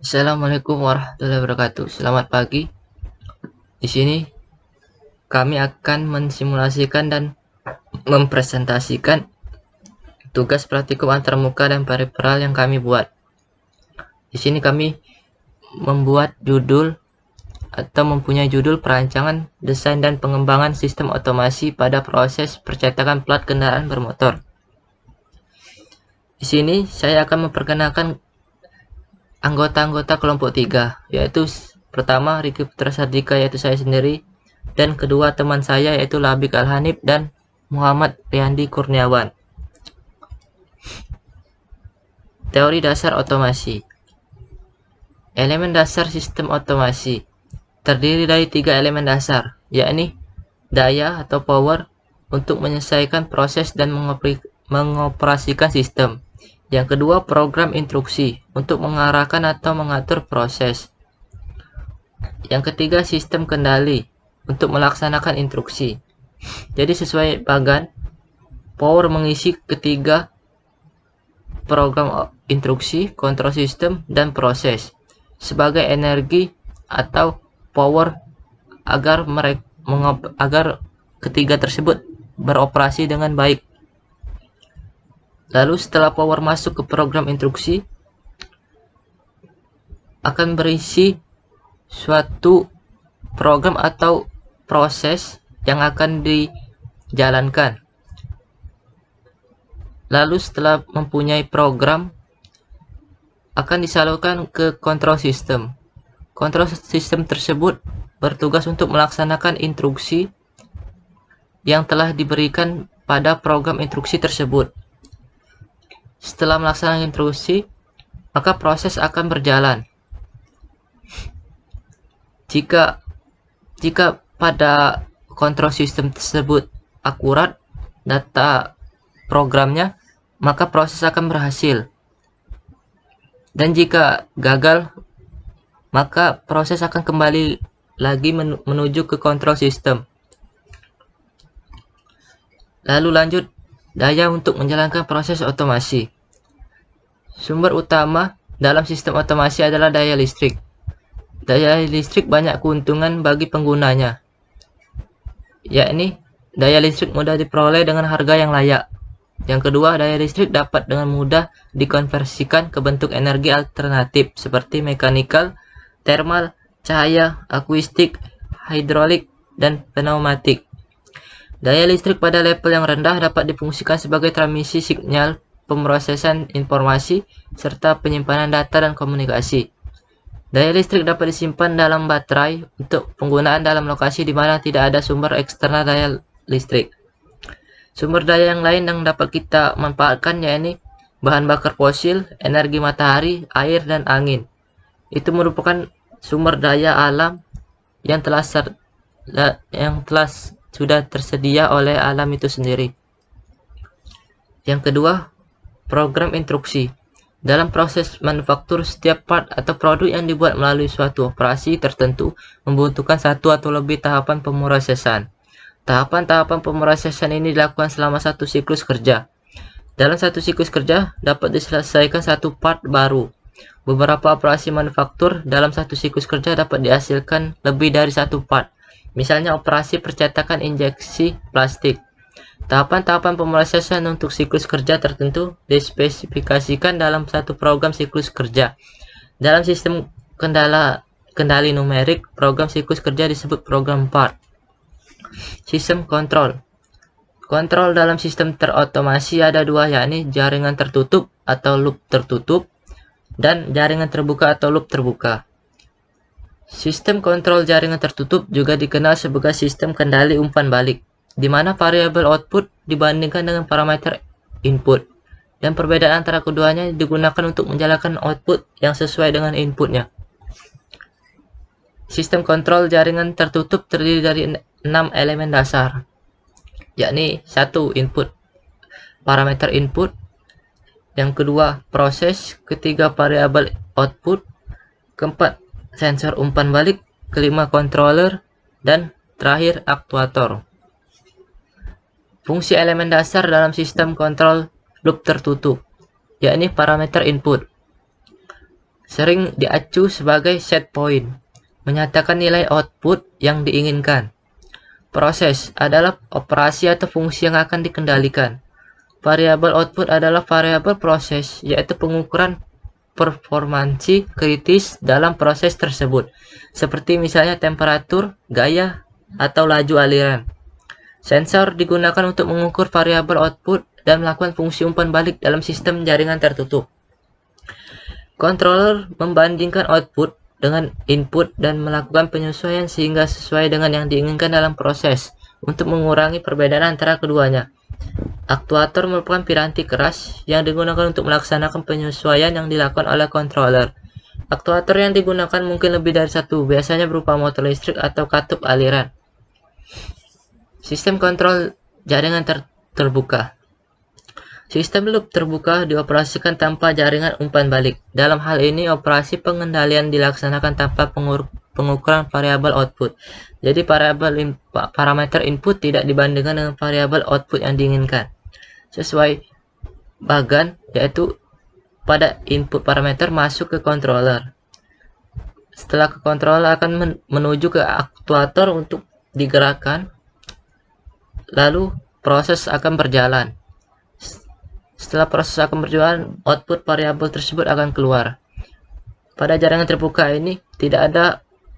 Assalamualaikum warahmatullahi wabarakatuh. Selamat pagi. Di sini kami akan mensimulasikan dan mempresentasikan tugas praktikum antarmuka dan periferal yang kami buat. Di sini kami membuat judul atau mempunyai judul perancangan, desain dan pengembangan sistem otomasi pada proses percetakan plat kendaraan bermotor. Di sini saya akan memperkenalkan anggota-anggota kelompok 3, yaitu pertama Riki Putra Sardika, yaitu saya sendiri, dan kedua teman saya yaitu Labik Al-Hanif dan Muhammad Riyandi Kurniawan. Teori dasar otomasi. Elemen dasar sistem otomasi terdiri dari 3 elemen dasar, yakni daya atau power untuk menyelesaikan proses dan mengoperasikan sistem. Yang kedua, program instruksi untuk mengarahkan atau mengatur proses. Yang ketiga, sistem kendali untuk melaksanakan instruksi. Jadi sesuai bagan, power mengisi ketiga program instruksi, kontrol sistem, dan proses sebagai energi atau power agar ketiga tersebut beroperasi dengan baik. Lalu setelah power masuk ke program instruksi, akan berisi suatu program atau proses yang akan dijalankan. Lalu setelah mempunyai program, akan disalurkan ke kontrol sistem. Kontrol sistem tersebut bertugas untuk melaksanakan instruksi yang telah diberikan pada program instruksi tersebut. Setelah melaksanakan instruksi, maka proses akan berjalan. Jika pada kontrol sistem tersebut akurat data programnya, maka proses akan berhasil. Dan jika gagal, maka proses akan kembali lagi menuju ke kontrol sistem. Lalu lanjut, daya untuk menjalankan proses otomasi. Sumber utama dalam sistem otomasi adalah daya listrik. Daya listrik banyak keuntungan bagi penggunanya, yakni daya listrik mudah diperoleh dengan harga yang layak. Yang kedua, daya listrik dapat dengan mudah dikonversikan ke bentuk energi alternatif seperti mekanikal, termal, cahaya, akustik, hidrolik, dan pneumatik. Daya listrik pada level yang rendah dapat difungsikan sebagai transmisi sinyal, pemrosesan informasi, serta penyimpanan data dan komunikasi. Daya listrik dapat disimpan dalam baterai untuk penggunaan dalam lokasi di mana tidak ada sumber eksternal daya listrik. Sumber daya yang lain yang dapat kita manfaatkan yakni bahan bakar fosil, energi matahari, air, dan angin. Itu merupakan sumber daya alam yang sudah tersedia oleh alam itu sendiri. Yang kedua, program instruksi. Dalam proses manufaktur, setiap part atau produk yang dibuat melalui suatu operasi tertentu membutuhkan satu atau lebih tahapan pemrosesan. Tahapan-tahapan pemrosesan ini dilakukan selama satu siklus kerja. Dalam satu siklus kerja dapat diselesaikan satu part baru. Beberapa operasi manufaktur dalam satu siklus kerja dapat dihasilkan lebih dari satu part. Misalnya operasi percetakan injeksi plastik. Tahapan-tahapan pemrosesan untuk siklus kerja tertentu dispesifikasikan dalam satu program siklus kerja. Dalam sistem kendali numerik, program siklus kerja disebut program part. Sistem kontrol. Kontrol dalam sistem terotomasi ada dua, yakni jaringan tertutup atau loop tertutup dan jaringan terbuka atau loop terbuka. Sistem kontrol jaringan tertutup juga dikenal sebagai sistem kendali umpan balik, di mana variabel output dibandingkan dengan parameter input, dan perbedaan antara keduanya digunakan untuk menjalankan output yang sesuai dengan inputnya. Sistem kontrol jaringan tertutup terdiri dari 6 elemen dasar, yakni 1. Input, parameter input. Yang kedua, proses. Ketiga, variabel output. Keempat, sensor umpan balik. Kelima, controller. Dan terakhir, aktuator. Fungsi elemen dasar dalam sistem kontrol loop tertutup, yakni parameter input. sering diacu sebagai set point, menyatakan nilai output yang diinginkan. Proses adalah operasi atau fungsi yang akan dikendalikan. Variabel output adalah variabel proses, yaitu pengukuran performansi kritis dalam proses tersebut, seperti misalnya temperatur, gaya, atau laju aliran. Sensor digunakan untuk mengukur variabel output dan melakukan fungsi umpan balik dalam sistem jaringan tertutup. Controller membandingkan output dengan input dan melakukan penyesuaian sehingga sesuai dengan yang diinginkan dalam proses untuk mengurangi perbedaan antara keduanya. Aktuator merupakan piranti keras yang digunakan untuk melaksanakan penyesuaian yang dilakukan oleh controller. Aktuator yang digunakan mungkin lebih dari satu, biasanya berupa motor listrik atau katup aliran. Sistem kontrol jaringan terbuka. Sistem loop terbuka dioperasikan tanpa jaringan umpan balik. Dalam hal ini, operasi pengendalian dilaksanakan tanpa pengukuran variabel output. Jadi parameter input tidak dibandingkan dengan variabel output yang diinginkan. Sesuai bagan, yaitu pada input parameter masuk ke controller. Setelah ke controller akan menuju ke aktuator untuk digerakkan, lalu proses akan berjalan. Setelah proses akan berjalan, output variabel tersebut akan keluar. Pada jaringan terbuka ini tidak ada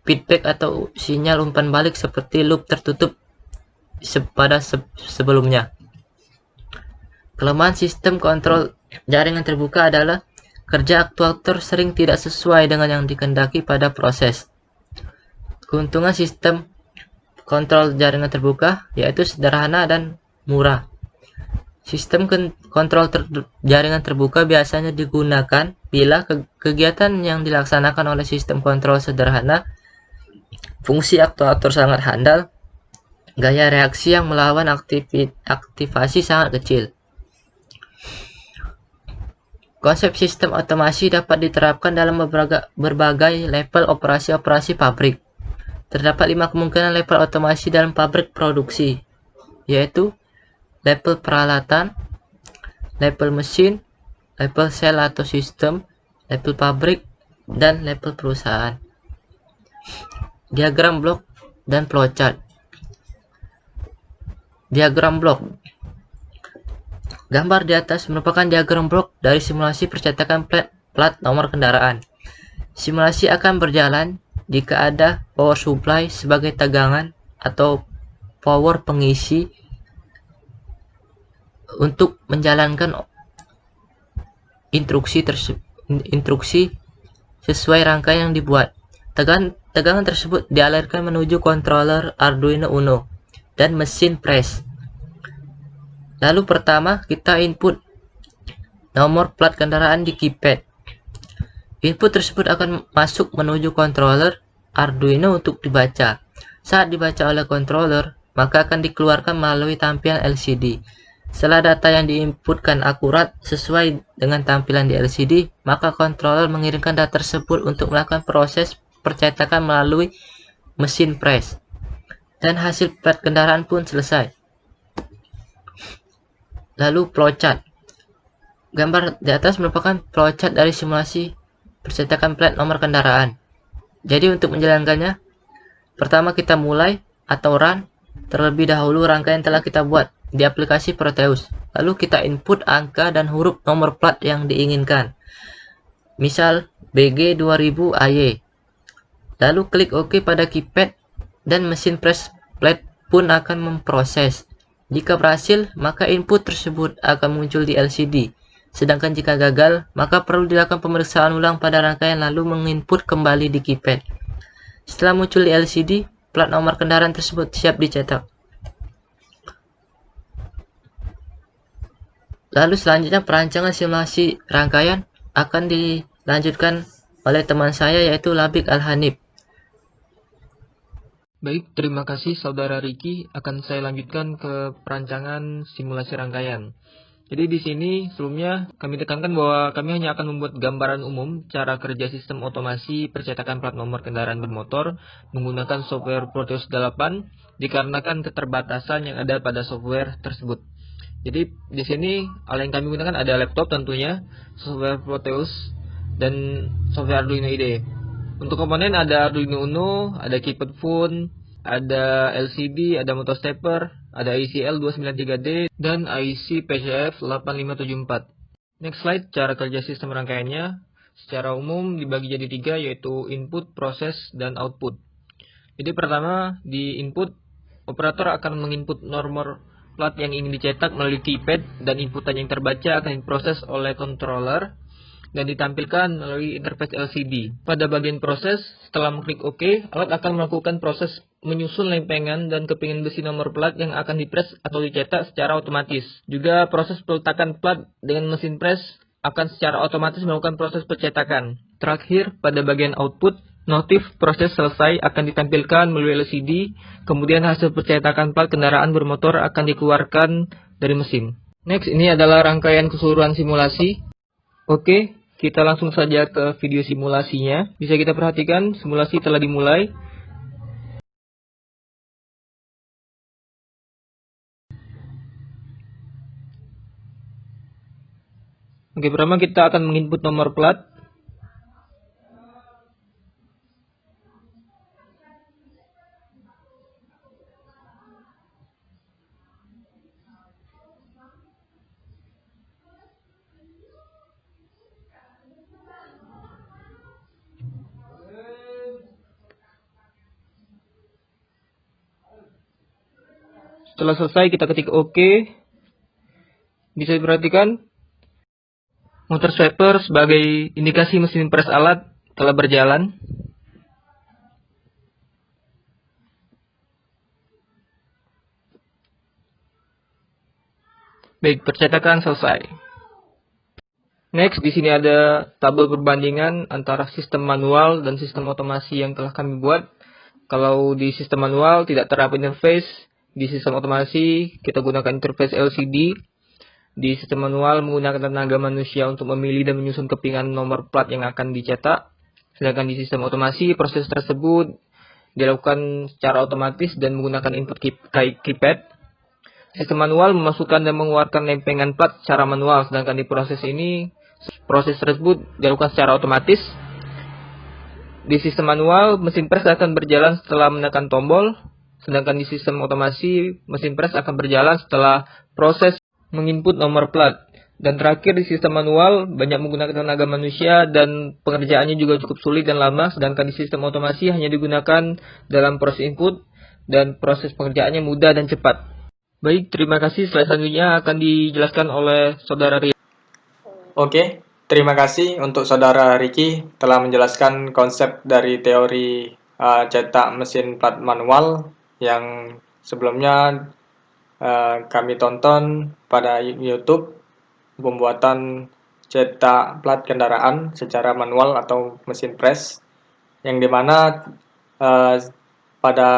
feedback atau sinyal umpan balik seperti loop tertutup pada sebelumnya. Kelemahan sistem kontrol jaringan terbuka adalah kerja aktuator sering tidak sesuai dengan yang dikehendaki pada proses. Keuntungan sistem kontrol jaringan terbuka yaitu sederhana dan murah. Sistem kontrol jaringan terbuka biasanya digunakan bila kegiatan yang dilaksanakan oleh sistem kontrol sederhana, fungsi aktuator sangat handal, gaya reaksi yang melawan aktivasi sangat kecil. Konsep sistem otomasi dapat diterapkan dalam berbagai level operasi pabrik. Terdapat 5 kemungkinan level otomasi dalam pabrik produksi, yaitu level peralatan, level mesin, level sel atau sistem, level pabrik, dan level perusahaan. Diagram blok dan flowchart. Diagram blok. Gambar di atas merupakan diagram blok dari simulasi percetakan plat nomor kendaraan. Simulasi akan berjalan jika ada power supply sebagai tegangan atau power pengisi untuk menjalankan instruksi sesuai rangkaian yang dibuat. Tegangan tersebut dialirkan menuju controller Arduino Uno dan mesin press. Lalu pertama kita input nomor plat kendaraan di keypad. Input tersebut akan masuk menuju controller Arduino untuk dibaca. Saat dibaca oleh controller, maka akan dikeluarkan melalui tampilan LCD. Setelah data yang diinputkan akurat sesuai dengan tampilan di LCD, maka controller mengirimkan data tersebut untuk melakukan proses percetakan melalui mesin press. Dan hasil plat kendaraan pun selesai. Lalu flowchart. Gambar di atas merupakan flowchart dari simulasi percetakan plat nomor kendaraan. Jadi untuk menjalankannya, pertama kita mulai atau run terlebih dahulu rangkaian telah kita buat di aplikasi Proteus. Lalu kita input angka dan huruf nomor plat yang diinginkan. Misal BG 2000 AY. Lalu klik OK pada keypad dan mesin press plat pun akan memproses. Jika berhasil, maka input tersebut akan muncul di LCD. Sedangkan jika gagal, maka perlu dilakukan pemeriksaan ulang pada rangkaian lalu menginput kembali di keypad. Setelah muncul di LCD, plat nomor kendaraan tersebut siap dicetak. Lalu selanjutnya perancangan simulasi rangkaian akan dilanjutkan oleh teman saya yaitu Labik Al-Hanif. Baik, terima kasih Saudara Riki. Akan saya lanjutkan ke perancangan simulasi rangkaian. Jadi di sini sebelumnya kami tekankan bahwa kami hanya akan membuat gambaran umum cara kerja sistem otomasi percetakan plat nomor kendaraan bermotor menggunakan software Proteus 8 dikarenakan keterbatasan yang ada pada software tersebut. Jadi di sini alat yang kami gunakan ada laptop tentunya, software Proteus dan software Arduino IDE. Untuk komponen ada Arduino Uno, ada keypad phone, ada LCD, ada motor stepper, ada IC L293D, dan IC PCF 8574. Next slide, cara kerja sistem rangkaiannya. Secara umum dibagi jadi 3, yaitu input, proses, dan output. Jadi pertama, di input, operator akan menginput nomor plat yang ingin dicetak melalui keypad, dan inputan yang terbaca akan diproses oleh controller dan ditampilkan melalui interface LCD. Pada bagian proses, setelah mengklik OK, alat akan melakukan proses menyusun lempengan dan kepingan besi nomor plat yang akan dipres atau dicetak secara otomatis. Juga proses peletakan plat dengan mesin pres akan secara otomatis melakukan proses percetakan. Terakhir, pada bagian output, notif proses selesai akan ditampilkan melalui LCD, kemudian hasil percetakan plat kendaraan bermotor akan dikeluarkan dari mesin. Next, ini adalah rangkaian keseluruhan simulasi. Oke, kita langsung saja ke video simulasinya. Bisa kita perhatikan, simulasi telah dimulai. Oke, pertama kita akan menginput nomor plat. Setelah selesai, kita ketik OK. Bisa diperhatikan, motor stepper sebagai indikasi mesin pres alat telah berjalan. Baik, percetakan selesai. Next, di sini ada tabel perbandingan antara sistem manual dan sistem otomasi yang telah kami buat. Kalau di sistem manual tidak terdapat interface, di sistem otomasi kita gunakan interface LCD. Di sistem manual menggunakan tenaga manusia untuk memilih dan menyusun kepingan nomor plat yang akan dicetak. Sedangkan di sistem otomasi, proses tersebut dilakukan secara otomatis dan menggunakan input keypad. Sistem manual memasukkan dan mengeluarkan lempengan plat secara manual, sedangkan di proses ini, proses tersebut dilakukan secara otomatis. Di sistem manual, mesin pres akan berjalan setelah menekan tombol, sedangkan di sistem otomasi, mesin pres akan berjalan setelah proses menginput nomor plat. Dan terakhir, di sistem manual banyak menggunakan tenaga manusia dan pengerjaannya juga cukup sulit dan lama, sedangkan di sistem otomasi hanya digunakan dalam proses input dan proses pengerjaannya mudah dan cepat. Baik, terima kasih. Selanjutnya akan dijelaskan oleh Saudara Ria. Oke, terima kasih untuk Saudara Ricky telah menjelaskan konsep dari teori cetak mesin plat manual yang sebelumnya kami tonton pada YouTube, pembuatan cetak plat kendaraan secara manual atau mesin pres, yang dimana pada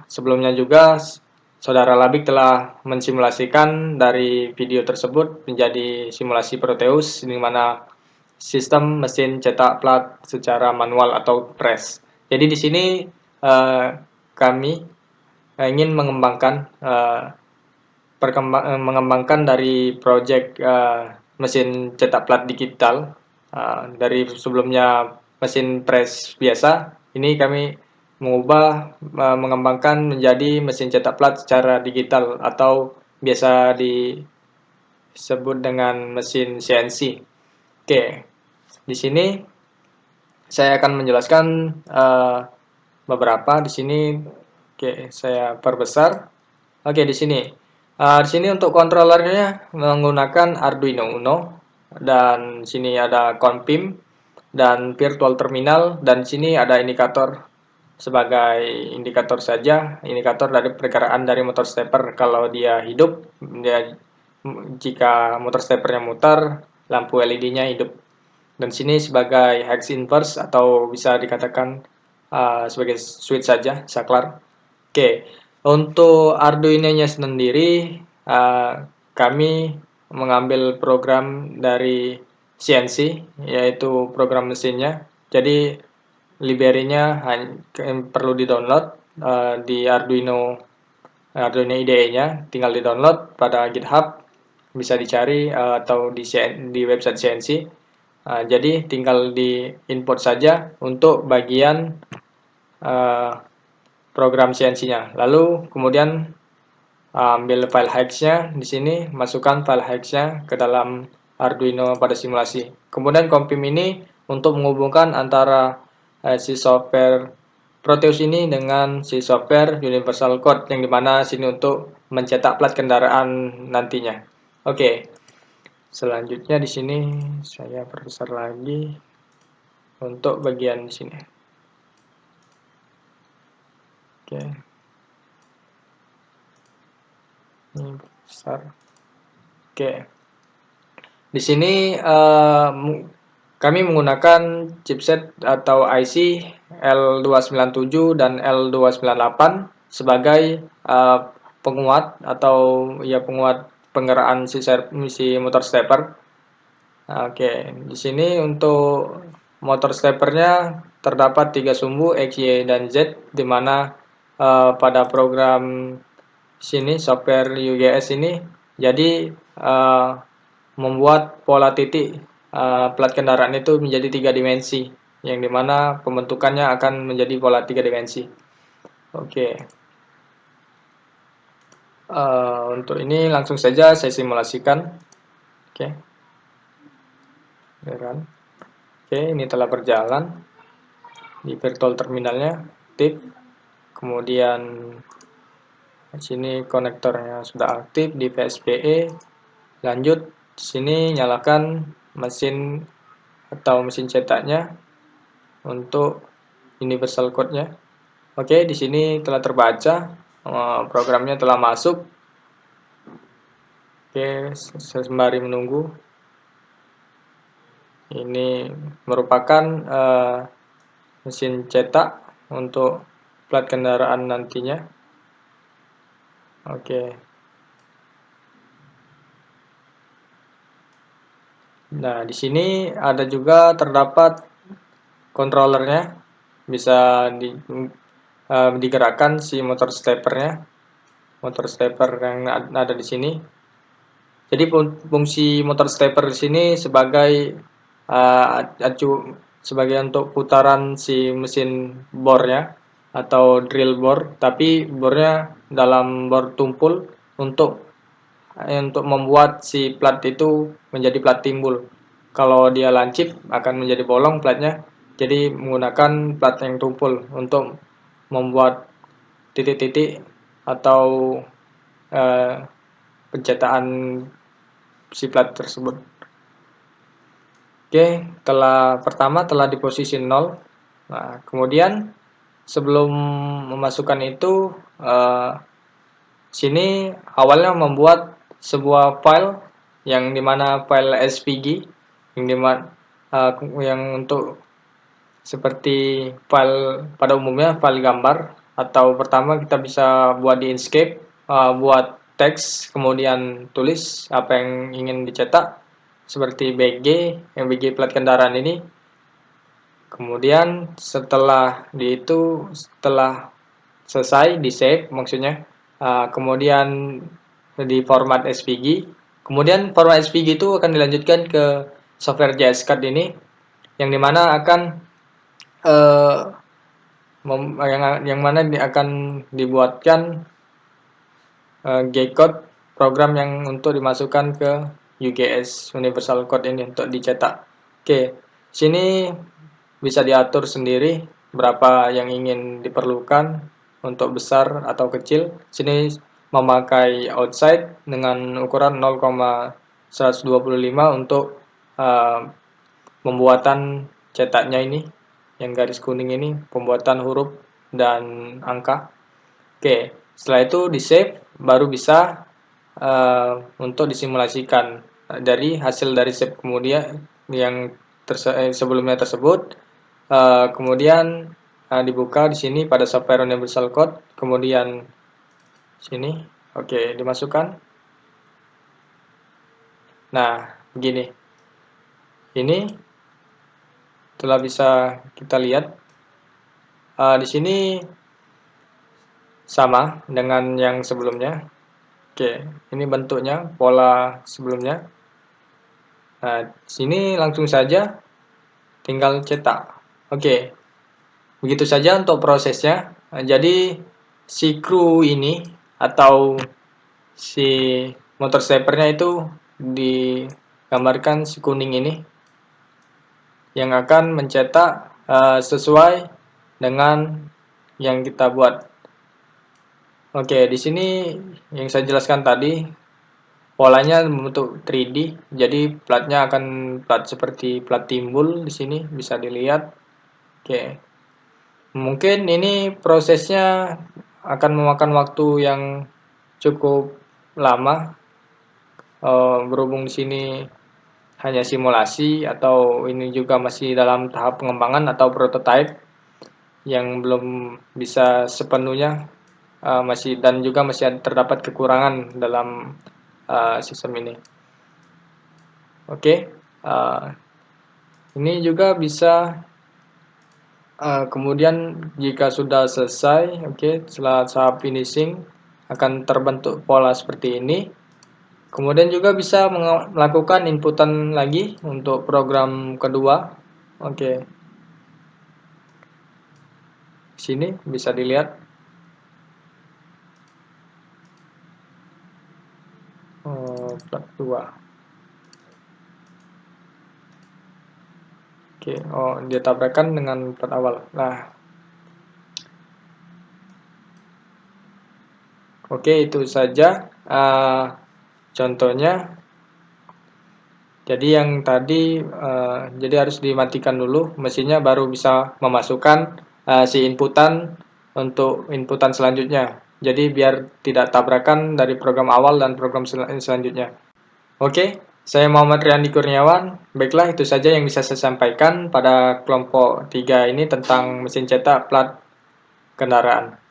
sebelumnya juga Saudara Labik telah mensimulasikan dari video tersebut menjadi simulasi Proteus, di mana sistem mesin cetak plat secara manual atau press. Jadi di sini kami ingin mengembangkan dari proyek mesin cetak plat digital. Dari sebelumnya mesin press biasa, ini kami mengembangkan menjadi mesin cetak plat secara digital atau biasa disebut dengan mesin CNC. Oke, di sini saya akan menjelaskan beberapa di sini. Oke, saya perbesar. Oke, di sini. Di sini untuk kontrolernya menggunakan Arduino Uno, dan sini ada CONPIM dan virtual terminal, dan di sini ada indikator sebagai indikator saja, indikator dari pergerakan dari motor stepper. Kalau dia hidup, jika motor steppernya muter, lampu LED-nya hidup. Dan sini sebagai hex inverse atau bisa dikatakan sebagai switch saja, saklar. Oke, untuk Arduino-nya sendiri, kami mengambil program dari CNC, yaitu program mesinnya. Jadi library-nya perlu di-download di Arduino IDE-nya, tinggal di-download pada GitHub, bisa dicari atau di website CNC. Jadi tinggal di input saja untuk bagian program CNC-nya. Lalu kemudian ambil file hex-nya di sini, masukkan file hex-nya ke dalam Arduino pada simulasi. Kemudian compim ini untuk menghubungkan antara si software Proteus ini dengan si software Universal Code, yang dimana sini untuk mencetak plat kendaraan nantinya. Oke. Selanjutnya di sini saya perbesar lagi untuk bagian di sini. Oke. Ini besar. Oke. Di sini kami menggunakan chipset atau IC L297 dan L298 sebagai penguat atau ya penguat penggerakkan si motor stepper. Oke, di sini untuk motor steppernya terdapat 3 sumbu X, Y, dan Z, di mana pada program sini software UGS ini jadi membuat pola titik plat kendaraan itu menjadi 3 dimensi, yang dimana pembentukannya akan menjadi pola 3 dimensi. Oke. Untuk ini langsung saja saya simulasikan. Oke. Ya kan? Oke, ini telah berjalan di virtual terminalnya, aktif. Kemudian di sini konektornya sudah aktif di VSPE. Lanjut, di sini nyalakan mesin atau mesin cetaknya untuk universal code-nya. Oke, di sini telah terbaca, programnya telah masuk. Oke, sembari menunggu. Ini merupakan mesin cetak untuk plat kendaraan nantinya. Oke. Nah, di sini ada juga terdapat controllernya, bisa digerakkan si motor steppernya, motor stepper yang ada di sini. Jadi fungsi motor stepper di sini sebagai sebagai untuk putaran si mesin bornya atau drill bor, tapi bornya dalam bor tumpul untuk membuat si plat itu menjadi plat timbul. Kalau dia lancip akan menjadi bolong platnya. Jadi menggunakan plat yang tumpul untuk membuat titik-titik atau pencetakan si plat tersebut. Oke, pertama telah di posisi 0. Nah, kemudian sebelum memasukkan itu, sini awalnya membuat sebuah file yang dimana file SVG, yang dimana yang untuk seperti file pada umumnya file gambar, atau pertama kita bisa buat di Inkscape, buat teks, kemudian tulis apa yang ingin dicetak seperti BG, yang BG plat kendaraan ini. Kemudian setelah selesai di save maksudnya, kemudian di format SVG. Kemudian format SVG itu akan dilanjutkan ke software JS-Card ini, yang dimana akan yang mana akan dibuatkan G-code program yang untuk dimasukkan ke UGS Universal Code ini untuk dicetak. Oke, sini bisa diatur sendiri berapa yang ingin diperlukan untuk besar atau kecil. Sini memakai outside dengan ukuran 0,125 untuk pembuatan cetaknya ini, yang garis kuning ini, pembuatan huruf dan angka. Oke, setelah itu di save, baru bisa untuk disimulasikan dari hasil dari save kemudian yang sebelumnya tersebut. Kemudian dibuka di sini pada software Universal Code, kemudian sini, oke, dimasukkan. Nah, begini. Ini telah bisa kita lihat di sini sama dengan yang sebelumnya. Oke, ini bentuknya, pola sebelumnya. Nah, sini langsung saja tinggal cetak. Oke, begitu saja untuk prosesnya. Nah, jadi si kru ini atau si motor steppernya itu digambarkan si kuning ini yang akan mencetak sesuai dengan yang kita buat. Oke, di sini yang saya jelaskan tadi polanya membentuk 3D, jadi platnya akan plat seperti plat timbul di sini bisa dilihat. Oke, mungkin ini prosesnya akan memakan waktu yang cukup lama, berhubung di sini hanya simulasi atau ini juga masih dalam tahap pengembangan atau prototype yang belum bisa sepenuhnya masih dan juga masih terdapat kekurangan dalam sistem ini. Oke, ini juga bisa kemudian jika sudah selesai, oke, setelah tahap finishing akan terbentuk pola seperti ini. Kemudian juga bisa melakukan inputan lagi untuk program kedua. Oke, sini bisa dilihat. Plat 2. Oke, dia tabrakan dengan plat awal. Nah, oke, itu saja contohnya. Jadi yang tadi jadi harus dimatikan dulu mesinnya baru bisa memasukkan si inputan untuk inputan selanjutnya. Jadi biar tidak tabrakan dari program awal dan program selanjutnya. Oke, saya Muhammad Riyandi Kurniawan. Baiklah, itu saja yang bisa saya sampaikan pada kelompok 3 ini tentang mesin cetak plat kendaraan.